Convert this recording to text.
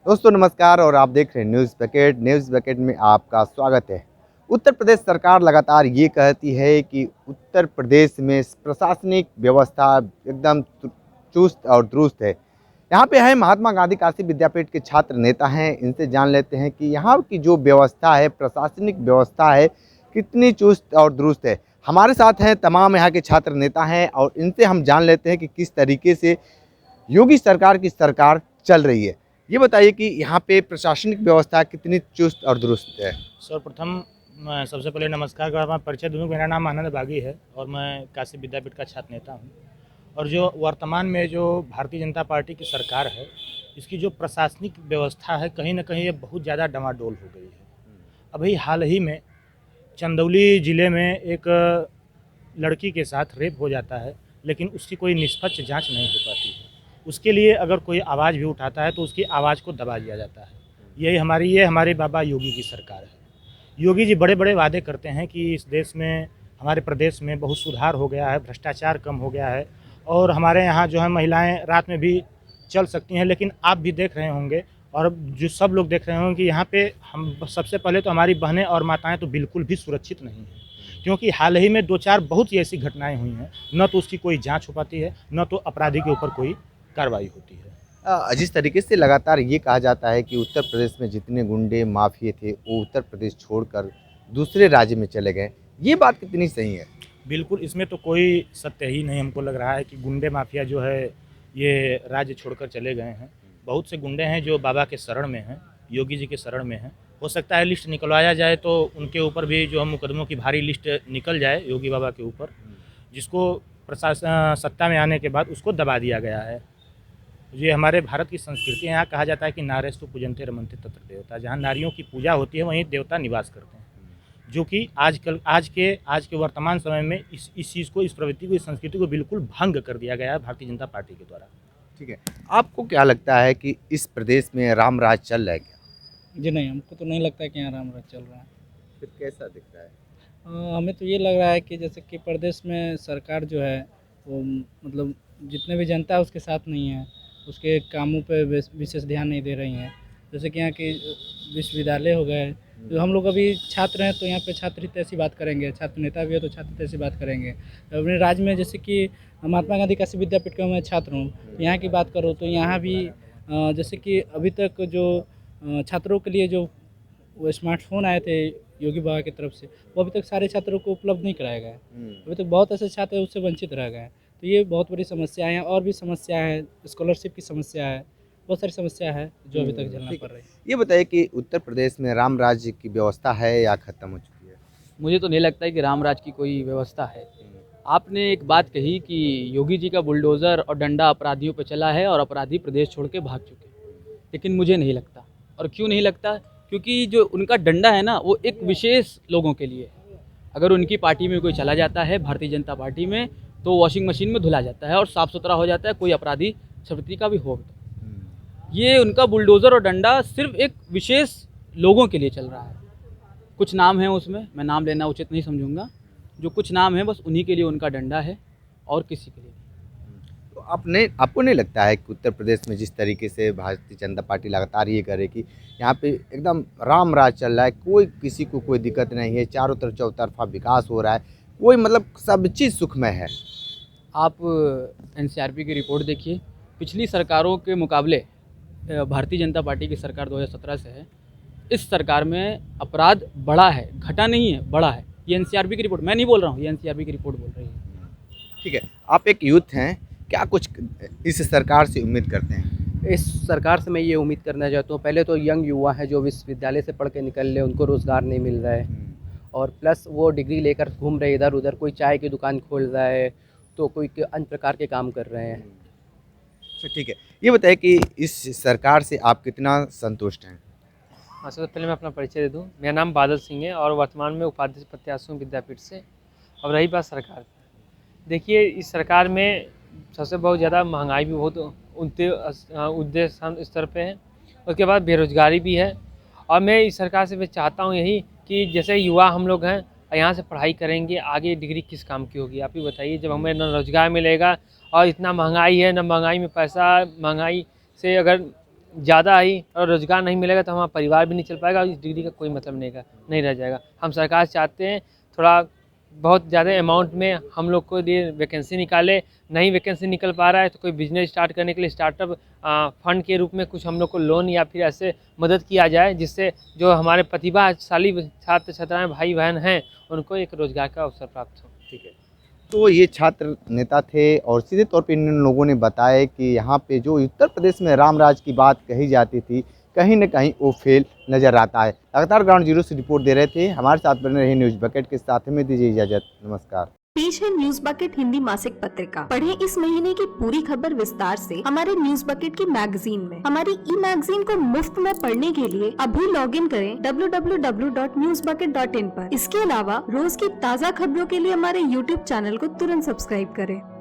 दोस्तों नमस्कार और आप देख रहे हैं न्यूज़ बकेट में आपका स्वागत है। उत्तर प्रदेश सरकार लगातार ये कहती है कि उत्तर प्रदेश में प्रशासनिक व्यवस्था एकदम चुस्त और दुरुस्त है। यहाँ पे है महात्मा गांधी काशी विद्यापीठ के छात्र नेता हैं, इनसे जान लेते हैं कि यहाँ की जो व्यवस्था है, प्रशासनिक व्यवस्था है, कितनी चुस्त और दुरुस्त है। हमारे साथ हैं तमाम यहाँ के छात्र नेता हैं और इनसे हम जान लेते हैं कि किस तरीके से योगी सरकार की सरकार चल रही है। ये बताइए कि यहाँ पे प्रशासनिक व्यवस्था कितनी चुस्त और दुरुस्त है। सर्वप्रथम मैं सबसे पहले नमस्कार कर मैं परिचय दूँ। मेरा नाम आनंद बागी है और मैं काशी विद्यापीठ का छात्र नेता हूँ। और जो वर्तमान में जो भारतीय जनता पार्टी की सरकार है, इसकी जो प्रशासनिक व्यवस्था है, कहीं न कहीं ये बहुत ज़्यादा डामाडोल हो गई है। अभी हाल ही में चंदौली ज़िले में एक लड़की के साथ रेप हो जाता है, लेकिन उसकी कोई निष्पक्ष जाँच नहीं हो पाती है। उसके लिए अगर कोई आवाज़ भी उठाता है तो उसकी आवाज़ को दबा दिया जाता है। ये हमारे बाबा योगी की सरकार है। योगी जी बड़े-बड़े वादे करते हैं कि इस देश में, हमारे प्रदेश में बहुत सुधार हो गया है, भ्रष्टाचार कम हो गया है और हमारे यहाँ जो है महिलाएँ रात में भी चल सकती हैं। लेकिन आप भी देख रहे होंगे और जो सब लोग देख रहे होंगे कि यहाँ पे हम सबसे पहले तो हमारी बहनें और माताएँ तो बिल्कुल भी सुरक्षित नहीं हैं। क्योंकि हाल ही में 2-4 बहुत ही ऐसी घटनाएँ हुई हैं, न तो उसकी कोई जाँच हो पाती है, न तो अपराधी के ऊपर कोई कार्रवाई होती है। जिस तरीके से लगातार ये कहा जाता है कि उत्तर प्रदेश में जितने गुंडे माफिए थे वो उत्तर प्रदेश छोड़कर दूसरे राज्य में चले गए, ये बात कितनी सही है? बिल्कुल, इसमें तो कोई सत्य ही नहीं हमको लग रहा है कि गुंडे माफिया जो है ये राज्य छोड़कर चले गए हैं। बहुत से गुंडे हैं जो बाबा के शरण में हैं, योगी जी के शरण में हैं। हो सकता है लिस्ट निकलवाया जाए तो उनके ऊपर भी जो है मुकदमों की भारी लिस्ट निकल जाए योगी बाबा के ऊपर, जिसको सत्ता में आने के बाद उसको दबा दिया गया है। ये हमारे भारत की संस्कृति है। यहाँ कहा जाता है कि नारेस्तु पूजन्ते रमन्ते तत्र देवता। जहाँ नारियों की पूजा होती है वहीं देवता निवास करते हैं, जो कि आज के वर्तमान समय में इस चीज़ को, इस प्रवृत्ति को, इस संस्कृति को बिल्कुल भंग कर दिया गया है भारतीय जनता पार्टी के द्वारा। ठीक है, आपको क्या लगता है कि इस प्रदेश में राम राज चल रहा है क्या? जी नहीं, हमको तो नहीं लगता है कि यहाँ राम राज चल रहा है। फिर कैसा दिख रहा है? हमें तो ये लग रहा है कि जैसे कि प्रदेश में सरकार जो है वो मतलब जितने भी जनता है उसके साथ नहीं है, उसके कामों पे विशेष ध्यान नहीं दे रही हैं। जैसे कि यहाँ के विश्वविद्यालय हो गए, जो हम लोग अभी छात्र हैं तो यहाँ पे छात्र हित ऐसी बात करेंगे, छात्र नेता भी है तो छात्र हित ऐसी बात करेंगे। अपने राज्य में जैसे कि महात्मा गांधी काशी विद्यापीठ का मैं छात्र हूँ, तो यहाँ की बात करूँ तो यहाँ भी जैसे कि अभी तक जो छात्रों के लिए जो वो स्मार्टफ़ोन आए थे योगी बाबा की तरफ से, वो अभी तक सारे छात्रों को उपलब्ध नहीं कराया गया है। अभी तक बहुत ऐसे छात्र उससे वंचित रह गए हैं। तो ये बहुत बड़ी समस्याएँ हैं और भी समस्याएँ हैं, स्कॉलरशिप की समस्या है, बहुत सारी समस्या है जो अभी तक झेलना ठीक पड़ है। रही है। ये बताइए कि उत्तर प्रदेश में राम राज्य की व्यवस्था है या खत्म हो चुकी है? मुझे तो नहीं लगता है कि रामराज की कोई व्यवस्था है। आपने एक बात कही कि योगी जी का बुलडोज़र और डंडा अपराधियों पर चला है और अपराधी प्रदेश छोड़ के भाग चुके हैं, लेकिन मुझे नहीं लगता। और क्यों नहीं लगता? क्योंकि जो उनका डंडा है ना, वो एक विशेष लोगों के लिए है। अगर उनकी पार्टी में कोई चला जाता है, भारतीय जनता पार्टी में, तो वॉशिंग मशीन में धुला जाता है और साफ़ सुथरा हो जाता है, कोई अपराधी छवती का भी हो। ये उनका बुलडोज़र और डंडा सिर्फ एक विशेष लोगों के लिए चल रहा है। कुछ नाम हैं उसमें, मैं नाम लेना उचित नहीं समझूंगा। जो कुछ नाम हैं बस उन्हीं के लिए उनका डंडा है और किसी के लिए नहीं। तो आपको नहीं लगता है कि उत्तर प्रदेश में जिस तरीके से भारतीय जनता पार्टी लगातार ये करे कि यहाँ पे एकदम राम राज चल रहा है, कोई किसी को कोई दिक्कत नहीं है, चारों तरफ चौतरफा विकास हो रहा है, कोई मतलब सब चीज़ सुखमय है? आप एनसीआरबी की रिपोर्ट देखिए। पिछली सरकारों के मुकाबले भारतीय जनता पार्टी की सरकार 2017 से है, इस सरकार में अपराध बढ़ा है, घटा नहीं है, बढ़ा है। ये एनसीआरबी की रिपोर्ट, मैं नहीं बोल रहा हूँ, ये एनसीआरबी की रिपोर्ट बोल रही है। ठीक है, आप एक यूथ हैं, क्या कुछ इस सरकार से उम्मीद करते हैं? इस सरकार से मैं ये उम्मीद करना चाहता हूँ, पहले तो यंग युवा हैं जो विश्वविद्यालय से पढ़ के निकल रहे, उनको रोज़गार नहीं मिल रहा है और प्लस वो डिग्री लेकर घूम रहे इधर उधर, कोई चाय की दुकान खोल रहा है तो कोई अन्य प्रकार के काम कर रहे हैं। अच्छा ठीक है, ये बताइए कि इस सरकार से आप कितना संतुष्ट हैं? हाँ, सबसे पहले मैं अपना परिचय दे दूँ। मेरा नाम बादल सिंह है और वर्तमान में उपाध्यक्ष प्रत्याशी हूँ विद्यापीठ से। अब रही बात सरकार की, देखिए इस सरकार में सबसे बहुत ज़्यादा महंगाई भी बहुत उद्देश्य स्तर पे है, उसके बाद बेरोजगारी भी है। और मैं इस सरकार से मैं चाहता हूँ यही कि जैसे युवा हम लोग हैं, यहाँ से पढ़ाई करेंगे, आगे डिग्री किस काम की होगी? आप ही बताइए। जब हमें न रोज़गार मिलेगा और इतना महंगाई है, न महंगाई में पैसा, महंगाई से अगर ज़्यादा ही और रोज़गार नहीं मिलेगा तो हमारा परिवार भी नहीं चल पाएगा और इस डिग्री का कोई मतलब नहीं रह जाएगा। हम सरकार चाहते हैं थोड़ा बहुत ज़्यादा अमाउंट में हम लोग को लिए वैकेंसी निकाले, नहीं वैकेंसी निकल पा रहा है तो कोई बिजनेस स्टार्ट करने के लिए स्टार्टअप फंड के रूप में कुछ हम लोग को लोन या फिर ऐसे मदद किया जाए, जिससे जो हमारे प्रतिभाशाली छात्र छात्राएं भाई बहन हैं उनको एक रोज़गार का अवसर प्राप्त हो। ठीक है। तो ये छात्र नेता थे और सीधे तौर पे इन लोगों ने बताया कि यहाँ पे जो उत्तर प्रदेश में रामराज की बात कही जाती थी, कहीं न कहीं वो फेल नज़र आता है। लगातार ग्राउंड जीरो से रिपोर्ट दे रहे थे, हमारे साथ बने रहे न्यूज़ बकेट के साथ। हमें दीजिए इजाज़त, नमस्कार। पेश है न्यूज बकेट हिंदी मासिक पत्रिका। पढ़ें इस महीने की पूरी खबर विस्तार से हमारे न्यूज बकेट की मैगजीन में। हमारी ई मैगजीन को मुफ्त में पढ़ने के लिए अभी लॉगिन करें www.newsbucket.in पर। इसके अलावा रोज की ताज़ा खबरों के लिए हमारे YouTube चैनल को तुरंत सब्सक्राइब करें।